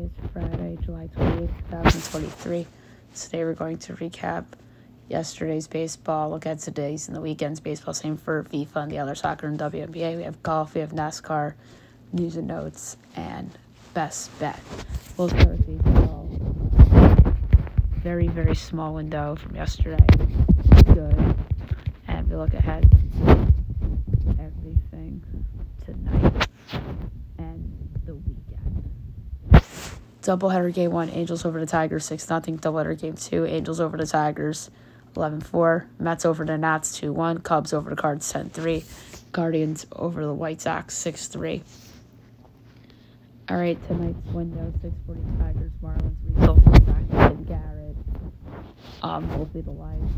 is Friday, July 28th, 2023. Today we're going to recap yesterday's baseball, look at today's and the weekend's baseball, same for FIFA and the other soccer and WNBA. We have golf, we have NASCAR, news and notes, and best bet. We'll start with baseball. Very, very small window from yesterday. Good. And we look ahead to everything tonight and the weekend. Doubleheader game 1, Angels over the Tigers, 6-0. Doubleheader game 2, Angels over the Tigers, 11-4. Mets over the Nats, 2-1. Cubs over the Cards, 10-3. Guardians over the White Sox, 6-3. All right, tonight's window, 6:40 Tigers, Marlins, result back and Garrett. Hopefully the Lions.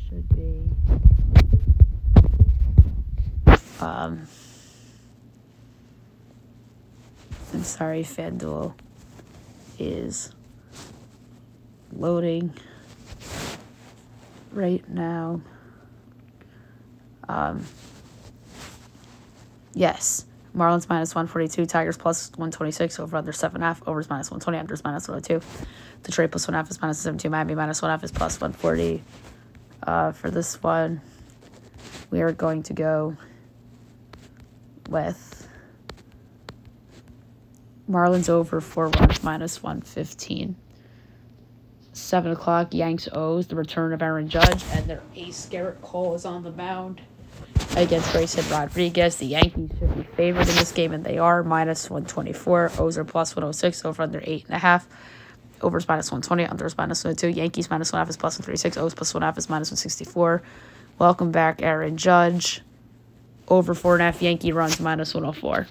Should be. I'm sorry, FanDuel is loading right now. Yes. Marlins minus 142, Tigers plus 126, over under 7.5, overs minus 120, unders minus 102. Detroit plus 1.5 is minus 72, Miami minus 1.5 is plus 140. For this one, we are going to go with Marlins over 4 runs minus 115. 7 o'clock, Yanks O's, the return of Aaron Judge, and their ace Garrett Cole is on the mound against Grayson Rodriguez. The Yankees should be favored in this game, and they are, minus 124. O's are plus 106, over under 8.5. Overs minus 120, unders minus 102. Yankees minus 1.5 is plus 136. O's plus 1.5 is minus 164. Welcome back, Aaron Judge. Over 4.5 Yankee runs, minus 104.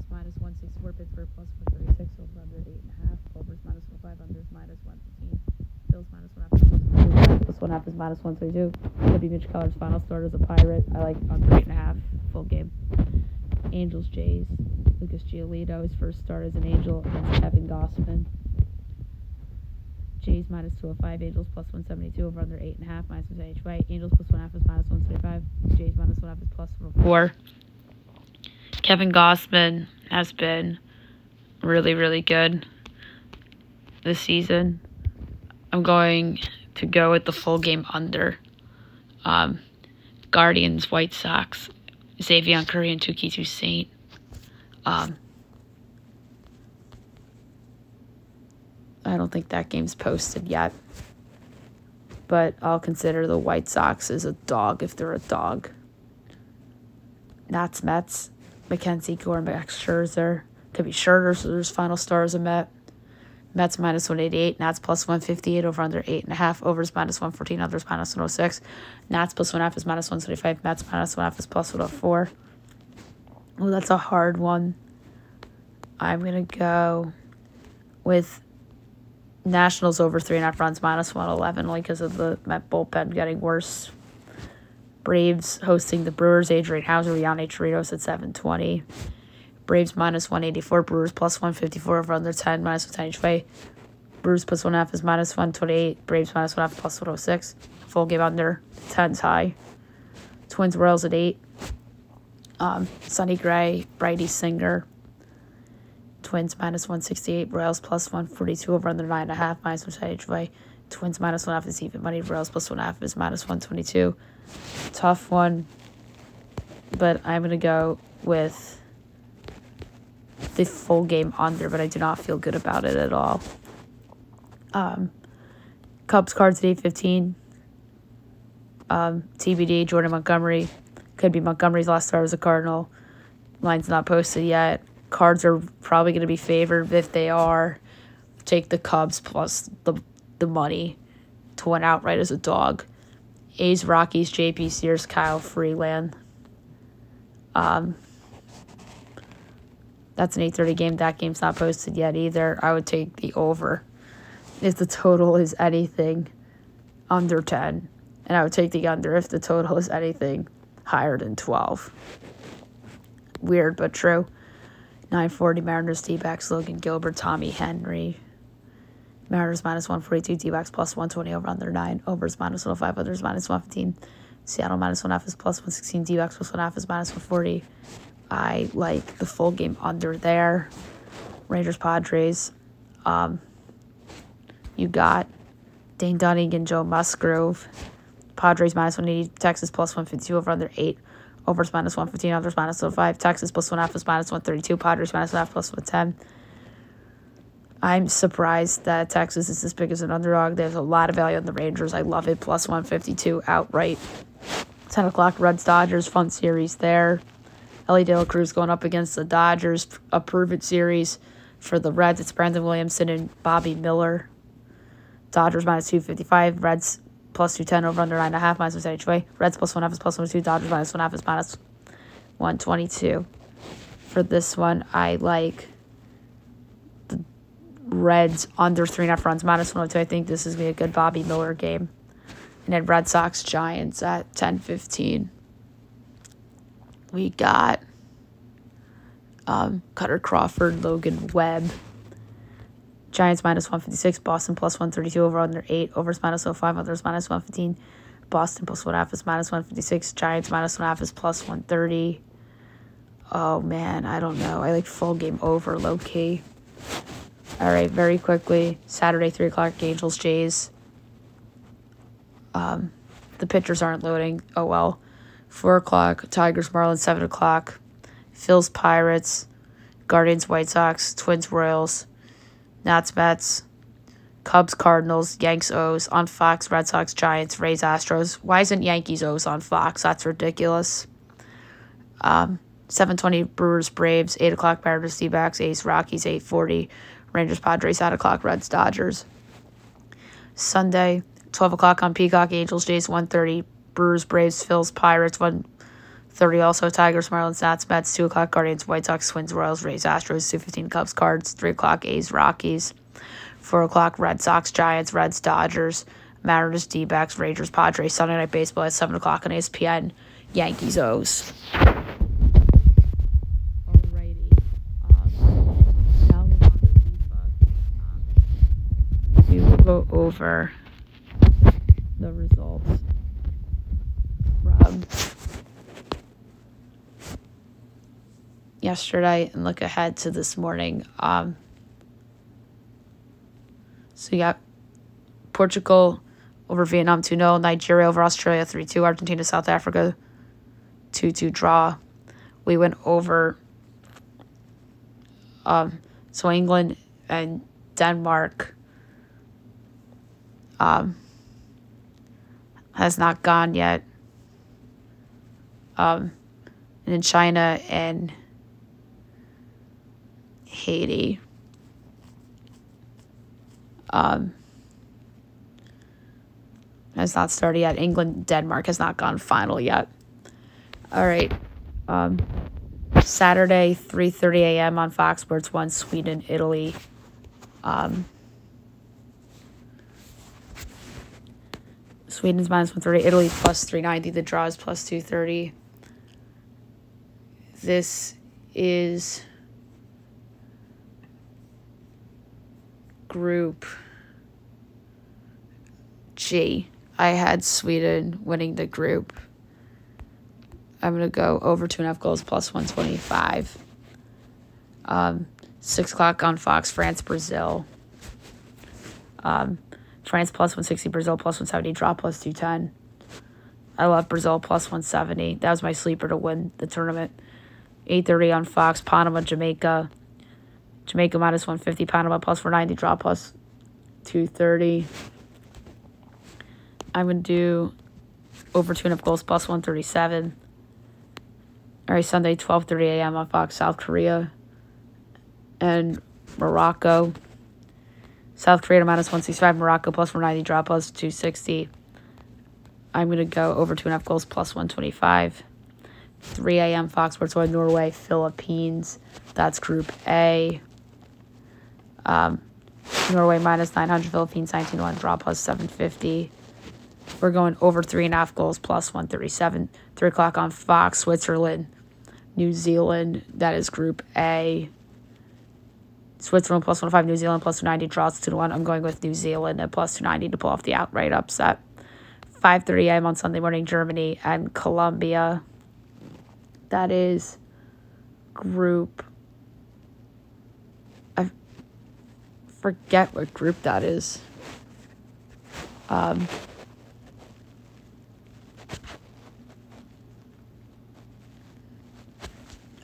Minus 164, Pittsburgh plus 136, over under 8.5, overs minus 105, unders minus 115, Bills minus 1.5, plus 1.5 is minus 132. Could be Mitch Keller's final start as a Pirate. I like under 8.5, full game. Angels, Jays, Lucas Giolito, his first start as an Angel against Kevin Gossman. Jays minus 205, Angels plus 172, over under 8.5, minus 1 each way. Angels plus 1.5 is minus 125, Jays minus 1.5 is plus 104. Kevin Gossman has been really, really good this season. I'm going to go with the full game under. Guardians, White Sox, Xavier Curry, and Tukitu Saint. I don't think that game's posted yet. But I'll consider the White Sox as a dog if they're a dog. Nats, Mets. Mackenzie Gore, Max Scherzer. Could be Scherzer's final star as a Met. Mets minus 188. Nats plus 158, over under 8.5. Overs minus 114, others minus 106. Nats plus 1.5 is minus 175. Mets minus 1.5 is plus 104. Oh, that's a hard one. I'm going to go with Nationals over 3.5 runs, minus 111, only because of the Met bullpen getting worse. Braves hosting the Brewers, Adrian Hauser, Yonny Chirinos at 720. Braves minus 184, Brewers plus 154, over under 10, minus 10 each way. Brewers plus 1.5 is minus 128, Braves minus 1.5 plus 106. Full game under, 10's high. Twins, Royals at 8. Sonny Gray, Brady Singer. Twins minus 168, Royals plus 142, over under 9.5, minus 1 each way. Twins minus 1.5 is even money. Royals plus 1.5 is minus 122. Tough one, but I'm going to go with the full game under, but I do not feel good about it at all. Cubs, Cards at 8:15. TBD, Jordan Montgomery. Could be Montgomery's last start as a Cardinal. Line's not posted yet. Cards are probably going to be favored. If they are, take the Cubs plus the money to win outright as a dog. A's, Rockies, JP Sears, Kyle Freeland. That's an 8:30 game. That game's not posted yet either. I would take the over if the total is anything under 10. And I would take the under if the total is anything higher than 12. Weird, but true. 9:40 Mariners, D-backs, Logan Gilbert, Tommy Henry. Mariners minus 142, D-backs plus 120 over under 9. Overs minus 105, others minus 115. Seattle minus 1.5 is plus 116. D-backs plus 1.5 is minus 140. I like the full game under there. Rangers Padres. You got Dane Dunning and Joe Musgrove. Padres minus 180. Texas plus 152 over under 8. Overs minus 115. Others minus 105. Texas plus 1.5 is minus 132. Padres minus 1.5 plus 110. I'm surprised that Texas is this big as an underdog. There's a lot of value on the Rangers. I love it. Plus 152 outright. 10 o'clock, Reds-Dodgers. Fun series there. Ellie De La Cruz going up against the Dodgers. A prove-it series for the Reds. It's Brandon Williamson and Bobby Miller. Dodgers minus 255. Reds plus 210 over under 9.5. Minus 1 each way. Reds plus 1.5 is plus 102. Dodgers minus 1.5 is minus 122. For this one, I like the Reds under 3.5 runs. Minus 102. I think this is going to be a good Bobby Miller game. And then Red Sox Giants at 10:15. We got Cutter Crawford, Logan Webb. Giants minus 156. Boston plus 132 over under 8. Overs minus 05. Others minus 115. Boston plus 1.5 is minus 156. Giants minus 1.5 is plus 130. Oh, man, I don't know. I like full game over, low-key. All right, very quickly. Saturday, 3 o'clock, Angels, Jays. The pitchers aren't loading. Oh, well. 4 o'clock, Tigers, Marlins. 7 o'clock, Phils, Pirates. Guardians, White Sox. Twins, Royals. Nats, Mets. Cubs, Cardinals. Yanks, O's. On Fox, Red Sox, Giants. Rays, Astros. Why isn't Yankees, O's on Fox? That's ridiculous. 7:20, Brewers, Braves. 8 o'clock, Mariners, D-backs. A's, Rockies. 8:40, Rangers, Padres. 9 o'clock, Reds, Dodgers. Sunday, 12 o'clock on Peacock, Angels, Jays. 1:30, Brewers, Braves. Phils, Pirates. 1:30 also, Tigers, Marlins, Nats, Mets. 2 o'clock, Guardians, White Sox, Twins, Royals, Rays, Astros. 2:15, Cubs, Cards. 3 o'clock, A's, Rockies. 4 o'clock, Red Sox, Giants, Reds, Dodgers. Mariners, D-backs, Rangers, Padres. Sunday Night Baseball at 7 o'clock on ESPN. Yankees, O's. Alrighty. Now we're on to FIFA. We will go over the results from yesterday and look ahead to this morning. So you got Portugal over Vietnam 2-0, Nigeria over Australia 3-2, Argentina, South Africa 2-2 draw. We went over so England and Denmark has not gone yet. And then China and Haiti. Has not started yet. England, Denmark has not gone final yet. All right. Saturday, 3:30 a.m. on Fox Sports 1, Sweden, Italy. Sweden's minus 130. Italy plus 390. The draw is plus 230. This is Group G. I had Sweden winning the group. I'm going to go over 2.5 goals plus 125. 6 o'clock on Fox, France, Brazil. France plus 160, Brazil plus 170, draw plus 210. I love Brazil plus 170. That was my sleeper to win the tournament. 8:30 on Fox, Panama, Jamaica. Jamaica minus 150, Panama plus 490, draw plus 230. I'm going to do over 2.5 goals plus 137. All right, Sunday, 12:30 a.m. on Fox, South Korea and Morocco. South Korea minus 165, Morocco plus 490, draw plus 260. I'm going to go over 2.5 goals plus 125. 3 a.m. Fox Sports 1, Norway, Philippines. That's Group A. Norway minus 900, Philippines 19-1, draw plus 750. We're going over 3.5 goals plus 137. 3 o'clock on Fox, Switzerland, New Zealand. That is Group A. Switzerland plus 105, New Zealand plus 290, draws 2-1. I'm going with New Zealand at plus 290 to pull off the outright upset. 5:30 a.m. on Sunday morning, Germany and Colombia. That is group. I forget what group that is.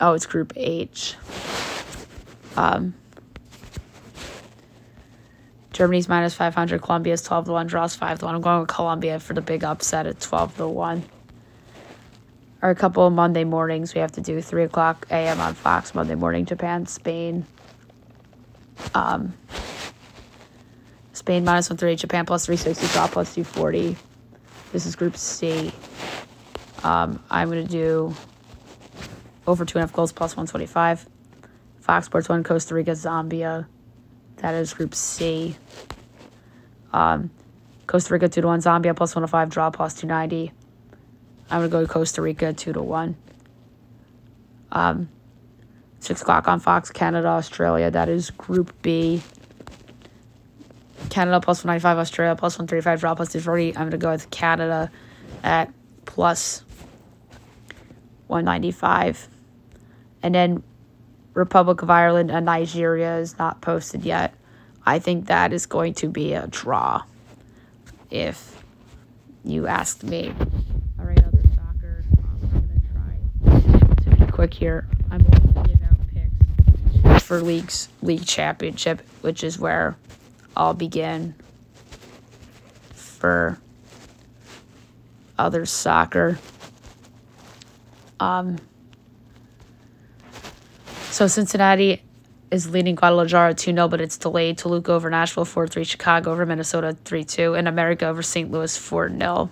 Oh, it's Group H. Germany's minus 500. Colombia's 12-1. Draws 5-1. I'm going with Colombia for the big upset at 12-1. Or a couple of Monday mornings. We have to do 3 o'clock a.m. on Fox. Monday morning, Japan, Spain. Spain minus 138. Japan plus 360. Draw plus 240. This is Group C. I'm going to do over 2.5 goals plus 125. Fox Sports 1, Costa Rica, Zambia. That is Group C. Costa Rica 2-1, Zambia plus 105, draw plus 290. I'm going to go to Costa Rica 2-1. 6 o'clock on Fox, Canada, Australia. That is Group B. Canada plus 195, Australia plus 135, draw plus 240. I'm going to go with Canada at plus 195. And then Republic of Ireland and Nigeria is not posted yet. I think that is going to be a draw, if you asked me. All right, other soccer. I'm going to try to be quick here. I'm only going to give out picks for league championship, which is where I'll begin for other soccer. So Cincinnati is leading Guadalajara 2-0, but it's delayed. Toluca over Nashville 4-3. Chicago over Minnesota 3-2. And America over St. Louis 4-0.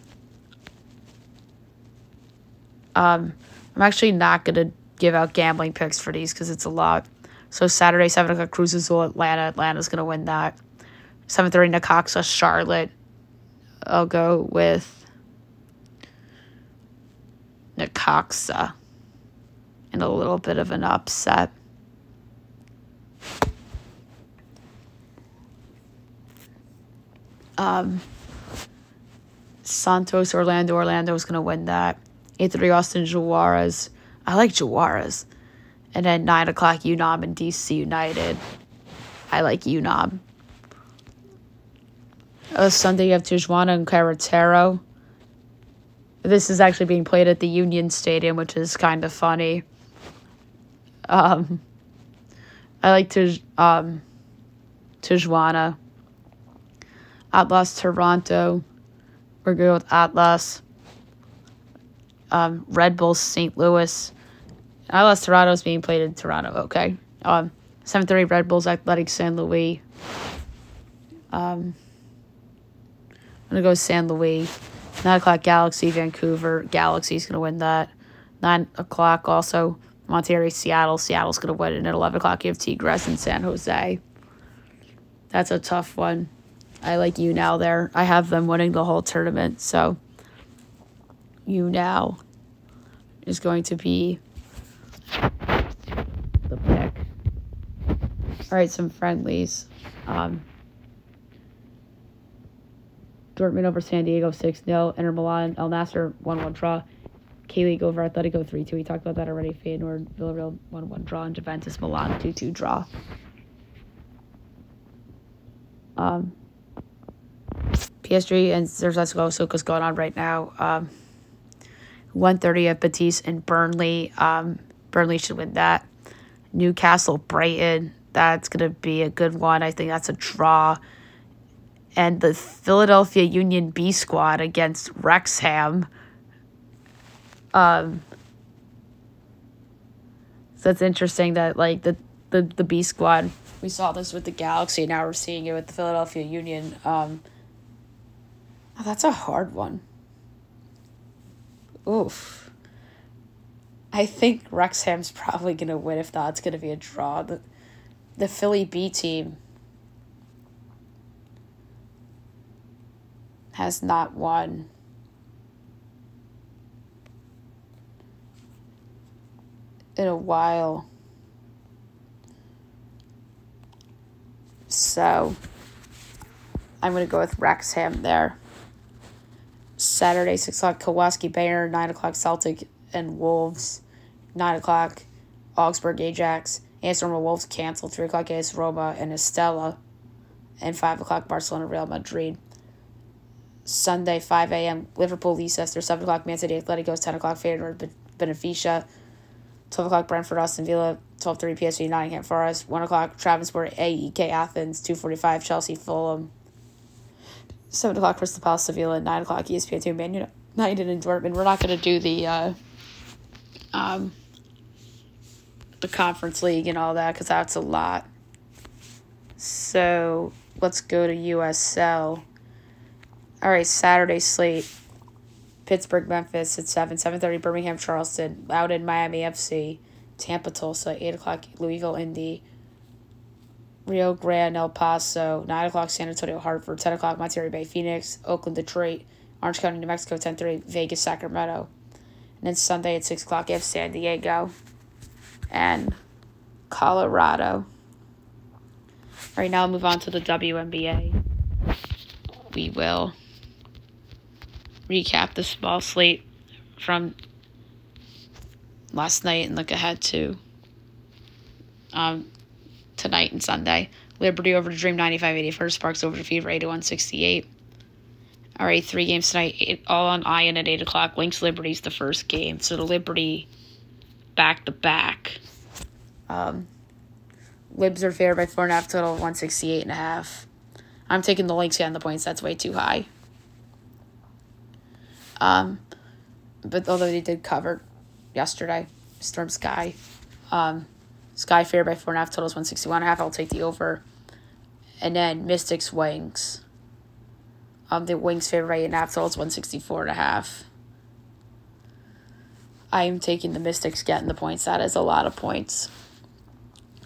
I'm actually not going to give out gambling picks for these because it's a lot. So Saturday, 7 o'clock, Cruz Azul, Atlanta. Atlanta's going to win that. 7:30, Necaxa, Charlotte. I'll go with Necaxa. And a little bit of an upset. Santos, Orlando. Orlando's going to win that. 8:30, Austin, Juarez. I like Juarez. And then 9 o'clock, UNOM and DC United. I like UNOM. Sunday, you have Tijuana and Querétaro. This is actually being played at the Union Stadium, which is kind of funny. I like Tijuana. Atlas, Toronto. We're good with Atlas. Red Bulls, St. Louis. Atlas, Toronto is being played in Toronto. Okay. 7:30, Red Bulls, Athletic, San Luis. I'm going to go San Luis. 9 o'clock, Galaxy, Vancouver. Galaxy's going to win that. 9 o'clock also, Monterrey, Seattle. Seattle's going to win it. And at 11 o'clock, you have Tigres and San Jose. That's a tough one. I like you now there. I have them winning the whole tournament. So, you now is going to be the pick. All right, some friendlies. Dortmund over San Diego 6-0. Inter Milan, El Nasser 1-1 draw. K-League over Atletico 3-2. We talked about that already. Feyenoord, Villarreal 1-1 draw. And Juventus Milan 2-2 draw. PSG and Zerzasko going on right now. 1:30 at Betis and Burnley. Burnley should win that. Newcastle, Brighton. That's going to be a good one. I think that's a draw. And the Philadelphia Union B squad against Wrexham. So it's interesting that like the B squad, we saw this with the Galaxy, now we're seeing it with the Philadelphia Union. That's a hard one. Oof. I think Wrexham's probably going to win. If not, it's going to be a draw. The Philly B team has not won in a while. So I'm going to go with Wrexham there. Saturday, 6 o'clock, Kowalski Bayern, 9 o'clock, Celtic and Wolves, 9 o'clock, Augsburg Ajax, Amsterdam Wolves canceled, 3 o'clock, AS Roma and Estella, and 5 o'clock, Barcelona Real Madrid. Sunday, 5 a.m., Liverpool Leicester, 7 o'clock, Man City Atleticos, 10 o'clock, Feyenoord Benfica, 12 o'clock, Brentford Aston Villa, 12:30 PSV Nottingham Forest, 1 o'clock, Trabzonspor AEK Athens, 2:45 Chelsea Fulham, 7 o'clock, Crystal Palace Sevilla, 9 o'clock, ESPN2 Man United and Dortmund. We're not going to do the Conference League and all that because that's a lot. So let's go to USL. All right, Saturday slate. Pittsburgh, Memphis at 7, 7:30 Birmingham, Charleston, Loudoun, Miami FC, Tampa, Tulsa, 8 o'clock, Louisville, Indy, Rio Grande, El Paso, 9 o'clock, San Antonio, Hartford, 10 o'clock, Monterey Bay, Phoenix, Oakland, Detroit, Orange County, New Mexico, 10:30 Vegas, Sacramento. And then Sunday at 6 o'clock, you have San Diego and Colorado. All right, now I'll move on to the WNBA. We will recap the small slate from last night and look ahead to tonight and Sunday. Liberty over to Dream 95-84, Sparks over to Fever 81-68. All right, 3 games tonight, all on Iron at 8 o'clock. Lynx Liberty's the first game. So the Liberty back-to-back. Libs are favored by 4.5, total of 168.5. I'm taking the Lynx on the points. That's way too high. But although they did cover yesterday, Storm Sky. Sky favored by 4.5, totals 161.5. I'll take the over. And then Mystics Wings. The Wings favored by 8.5, totals 164.5. I am taking the Mystics getting the points. That is a lot of points.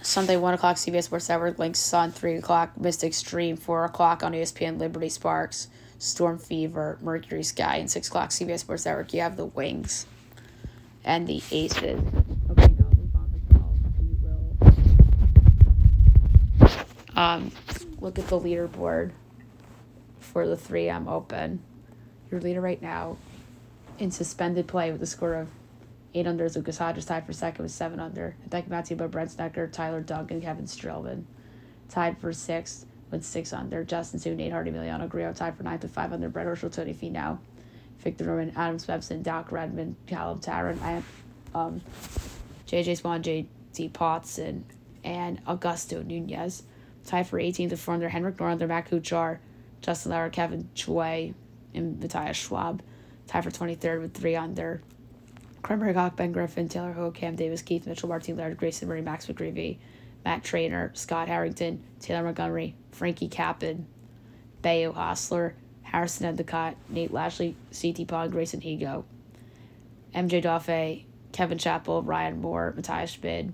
Sunday, 1 o'clock, CBS Sports Network, Lynx Sun, 3 o'clock, Mystics Stream, 4 o'clock on ESPN, Liberty Sparks, Storm Fever, Mercury Sky, and 6 o'clock, CBS Sports Network. You have the Wings and the Aces. Okay, now move on to golf. We will look at the leaderboard for the 3M Open. Your leader right now in suspended play with a score of 8 under is Lucas Hodges, tied for second with 7 under. Hideki Matsuyama, Brent Snecker, Tyler Duncan, Kevin Strelman. Tied for 6th with 6 under. Justin Sue, Nate Hardy, Emiliano Grillo, tied for 9th with 5 under. Brett Herschel, Tony Finau, Victor Norman, Adam Svensson, Doc Redmond, Callum Tarrant, JJ Swan, JT Potson, and Augusto Nunez. Tied for 18th with 4 under. Henrik Norlander, Matt Kuchar, Justin Lauer, Kevin Chue, and Matthias Schwab. Tied for 23rd with 3 under. Cranberry Hawk, Ben Griffin, Taylor Ho, Cam Davis, Keith Mitchell, Martin Laird, Grayson Murray, Max McGreevy, Matt Trainer, Scott Harrington, Taylor Montgomery, Frankie Capin, Bayo Hostler, Harrison Endicott, Nate Lashley, C.T. Pond, Grayson Higo, MJ Daffé, Kevin Chappell, Ryan Moore, Matthias Schmid,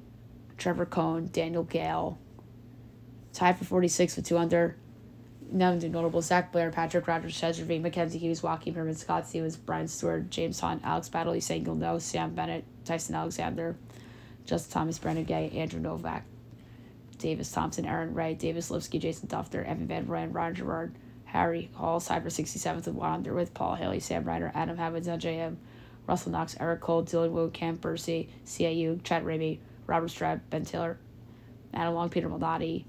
Trevor Cohn, Daniel Gale. Tied for 46 with 2 under. None notable: Zach Blair, Patrick Rogers, Cesar V, Mackenzie Hughes, Joaquin Herman, Scott Stevens, Brian Stewart, James Hunt, Alex Battle, Sangle No, Sam Bennett, Tyson Alexander, Justin Thomas, Brendan Gay, Andrew Novak, Davis Thompson, Aaron Ray, Davis Lipsky, Jason Dufter, Evan Van Ryn, Ron Gerard, Harry Hall, Cyber 67th with 1 under with Paul Haley, Sam Ryder, Adam Havens, LJM, Russell Knox, Eric Cole, Dylan Wu, Cam Percy, CAU, Chad Ramey, Robert Stroud, Ben Taylor, Adam Long, Peter Malnati,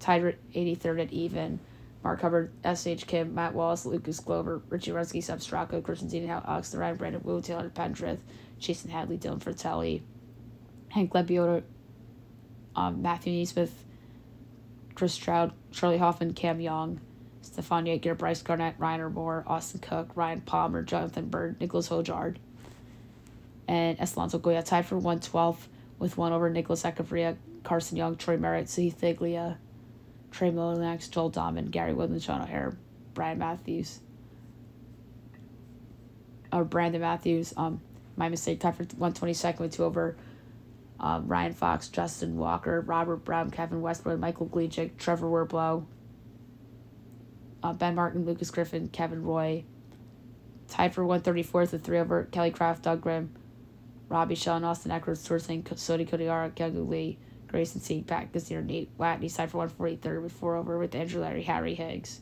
tied 83rd at even. Mark Hubbard, S.H. Kim, Matt Wallace, Lucas Glover, Richie Runsky, Seb Stracco, Christian Ziedenhout, Alex Ryan, Brandon Wu, Taylor Pendrith, Jason Hadley, Dylan Fratelli, Hank Lebiota, Matthew Neesmith, Chris Stroud, Charlie Hoffman, Cam Young, Stefan Yeager, Bryce Garnett, Ryan Moore, Austin Cook, Ryan Palmer, Jonathan Bird, Nicholas Hojard, and Estelonzo Goya, tied for 112th with 1 over Nicholas Echeverria, Carson Young, Troy Merritt, Heath Thiglia, Trey Mullinax, Joel Dahman, Gary Woodland, Sean O'Hare, Brandon Matthews. My mistake, tied for 122nd with 2 over Ryan Fox, Justin Walker, Robert Brown, Kevin Westwood, Michael Gleachick, Trevor Werblow, Ben Martin, Lucas Griffin, Kevin Roy. Tied for 134th with 3 over Kelly Craft, Doug Grimm, Robbie Shell, and Austin Eckert, Sourcing, Sodi Kodiara, Kegu Lee, Grayson Sieg, Pat Gazier, Nate Watney tied for 143rd with 4 over with Andrew Larry, Harry Higgs.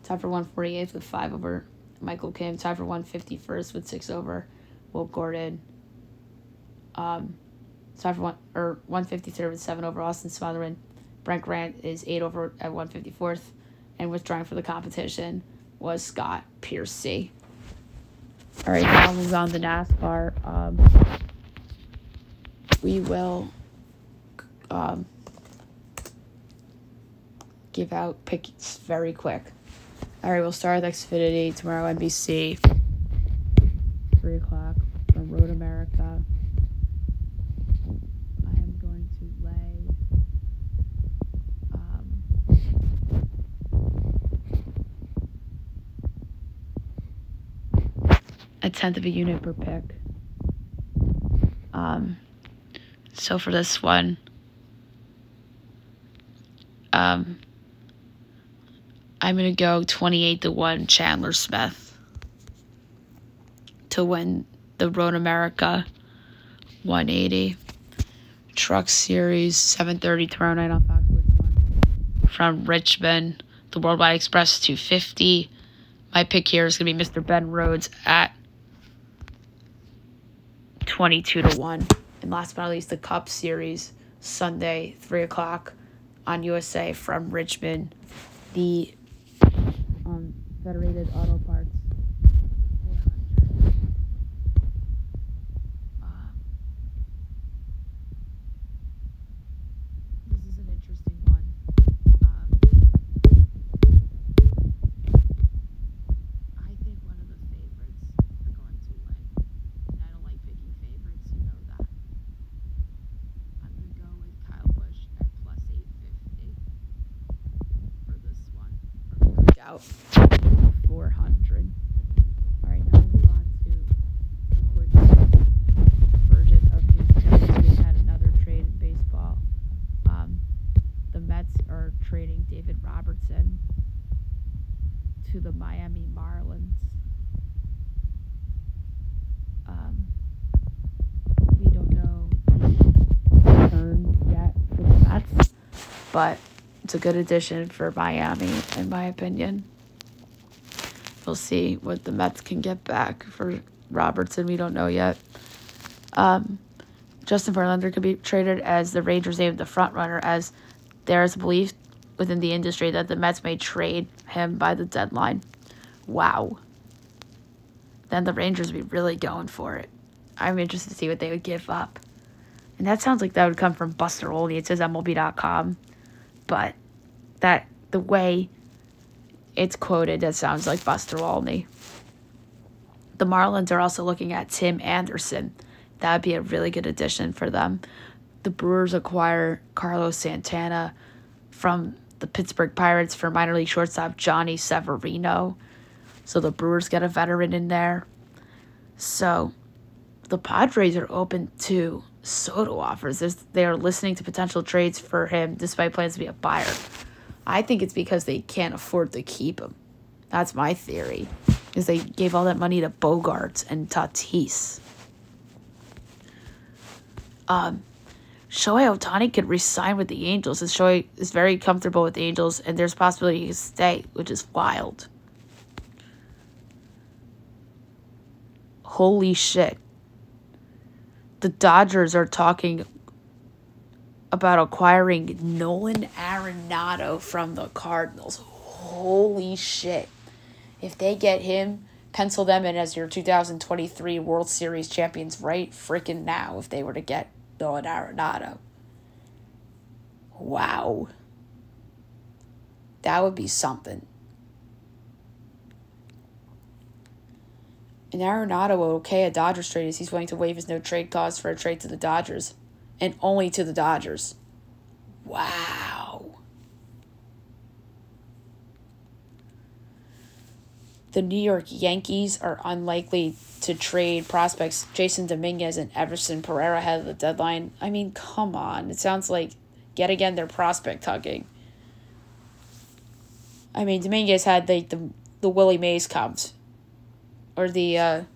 Tied for 148th with 5 over Michael Kim. Tied for 151st with 6 over Will Gordon. Tied for 153rd with 7 over Austin Smotherman. Brent Grant is 8 over at 154th. And withdrawing for the competition was Scott Piercy. All right, now we'll move on to NASCAR. We will give out picks very quick. All right, we'll start with Xfinity tomorrow, NBC, 3 o'clock from Road America. I am going to lay a tenth of a unit per pick. So for this one, I'm going to go 28-1 Chandler Smith to win the Road America 180. Truck Series, 7:30 tomorrow night on Fox Sports 1. From Richmond, the Worldwide Express 250. My pick here is going to be Mr. Ben Rhodes at 22-1. And last but not least, the Cup Series, Sunday, 3 o'clock on USA from Richmond. The Federated Auto Parts 400. This is an interesting one. I think one of the favorites are going to win. And I don't like picking favorites, you know that. I'm going to go with Kyle Busch at plus 850 for this one. From the Cookout 400. All right, now we'll move on to a quick version of news trades. We had another trade in baseball. The Mets are trading David Robertson to the Miami Marlins. We don't know the return yet for the Mets, but it's a good addition for Miami, in my opinion. We'll see what the Mets can get back for Robertson. We don't know yet. Justin Verlander could be traded as the Rangers named the front runner, as there is a belief within the industry that the Mets may trade him by the deadline. Wow. Then the Rangers would be really going for it. I'm interested to see what they would give up. And that sounds like that would come from Buster Olney. It says MLB.com. But the way it's quoted, that sounds like Buster Olney. The Marlins are also looking at Tim Anderson. That would be a really good addition for them. The Brewers acquire Carlos Santana from the Pittsburgh Pirates for minor league shortstop Johnny Severino. So the Brewers get a veteran in there. So the Padres are open to Soto offers. They are listening to potential trades for him despite plans to be a buyer. I think it's because they can't afford to keep him. That's my theory. Because they gave all that money to Bogarts and Tatis. Shohei Ohtani could re-sign with the Angels. Shohei is very comfortable with the Angels, and there's a possibility he could stay, which is wild. Holy shit. The Dodgers are talking about acquiring Nolan Arenado from the Cardinals. Holy shit. If they get him, pencil them in as your 2023 World Series champions right freaking now if they were to get Nolan Arenado. Wow. That would be something. And Arenado will okay a Dodgers trade as he's willing to waive his no-trade clause for a trade to the Dodgers. And only to the Dodgers. Wow. The New York Yankees are unlikely to trade prospects Jason Dominguez and Everson Pereira ahead of the deadline. I mean, come on. It sounds like, yet again, they're prospect hugging. I mean, Dominguez had the Willie Mays comps. Or the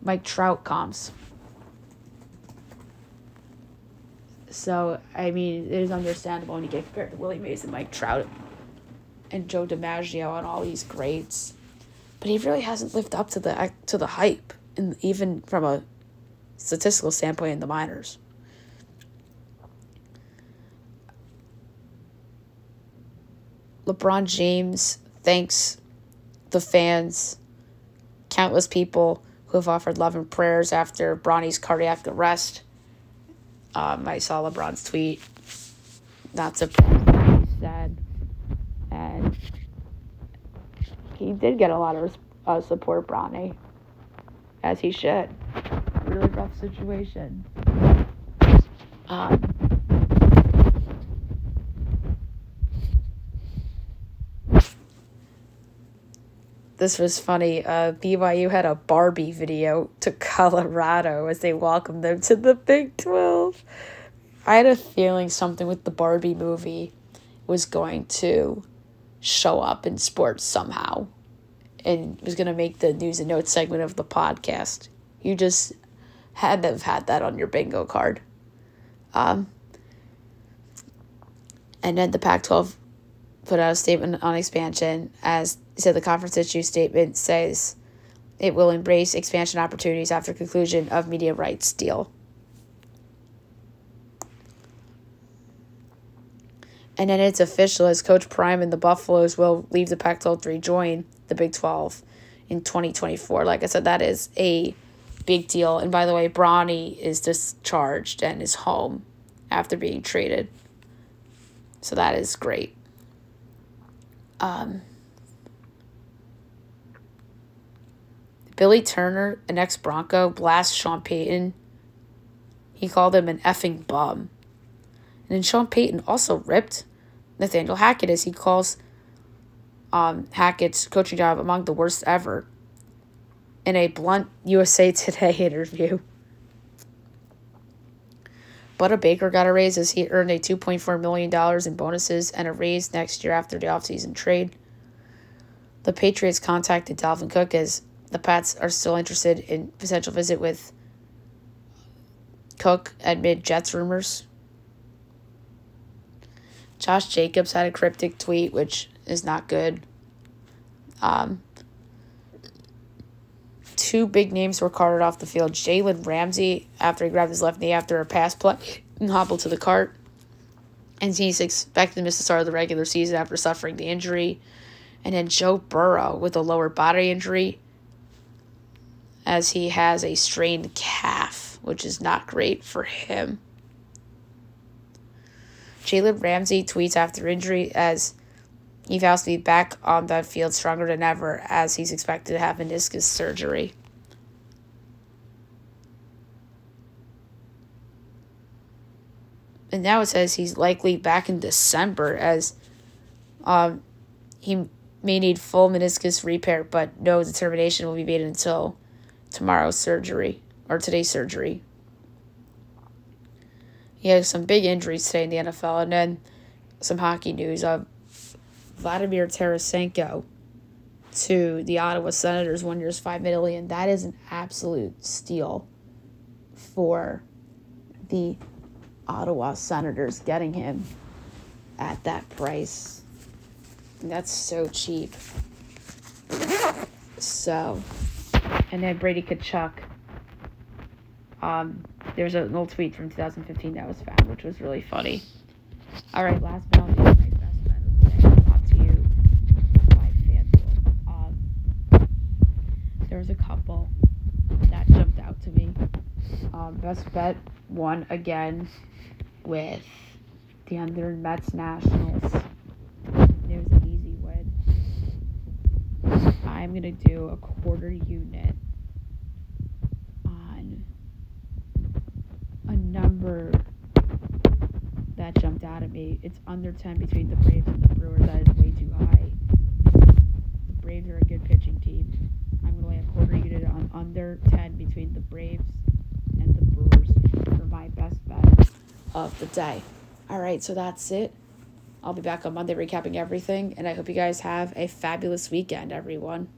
Mike Trout comps. So, I mean, it is understandable when you get compared to Willie Mays and Mike Trout and Joe DiMaggio and all these greats. But he really hasn't lived up to the hype, and even from a statistical standpoint in the minors. LeBron James thanks the fans, countless people who have offered love and prayers after Bronny's cardiac arrest. I saw LeBron's tweet. Not surprised what he said. And he did get a lot of support, Bronny, as he should. Really rough situation. This was funny. BYU had a Barbie video to Colorado as they welcomed them to the Big 12. I had a feeling something with the Barbie movie was going to show up in sports somehow and was going to make the news and notes segment of the podcast. You just had to have had that on your bingo card. And then the Pac-12 put out a statement on expansion. As said, the conference issue statement says it will embrace expansion opportunities after conclusion of media rights deal. And then it's official as Coach Prime and the Buffaloes will leave the Pac-12 to rejoin the Big 12 in 2024. Like I said, that is a big deal. And by the way, Bronny is discharged and is home after being traded. So that is great. Billy Turner, an ex-Bronco, blasts Sean Payton. He called him an effing bum. And then Sean Payton also ripped Nathaniel Hackett as he calls Hackett's coaching job among the worst ever in a blunt USA Today interview. Buda Baker got a raise as he earned a $2.4 million in bonuses and a raise next year after the offseason trade. The Patriots contacted Dalvin Cook as the Pats are still interested in potential visit with Cook amid Jets rumors. Josh Jacobs had a cryptic tweet, which is not good. Two big names were carted off the field. Jalen Ramsey, after he grabbed his left knee after a pass play and hobbled to the cart. And he's expected to miss the start of the regular season after suffering the injury. And then Joe Burrow with a lower body injury as he has a strained calf, which is not great for him. Jalen Ramsey tweets after injury as he vows to be back on the field stronger than ever as he's expected to have meniscus surgery. And now it says he's likely back in December as he may need full meniscus repair, but no determination will be made until today's surgery. He has some big injuries today in the NFL. And then some hockey news of Vladimir Tarasenko to the Ottawa Senators, 1 year, $5 million. That is an absolute steal for the Ottawa Senators, getting him at that price. That's so cheap. So, and then Brady Tkachuk. There's an old tweet from 2015 that was found, which was really funny. All right, last but not least, my best bet of the day, brought to you by FanDuel. There was a couple that jumped out to me. Best bet won again with the under Mets Nationals. It was an easy win. I'm going to do a quarter unit on a number that jumped out at me. It's under 10 between the Braves and the Brewers. That is way too high. The Braves are a good pitching team. I'm going to lay a quarter unit on under 10 between the Braves and the Brewers for my best bet of the day. All right, so that's it. I'll be back on Monday recapping everything, and I hope you guys have a fabulous weekend, everyone.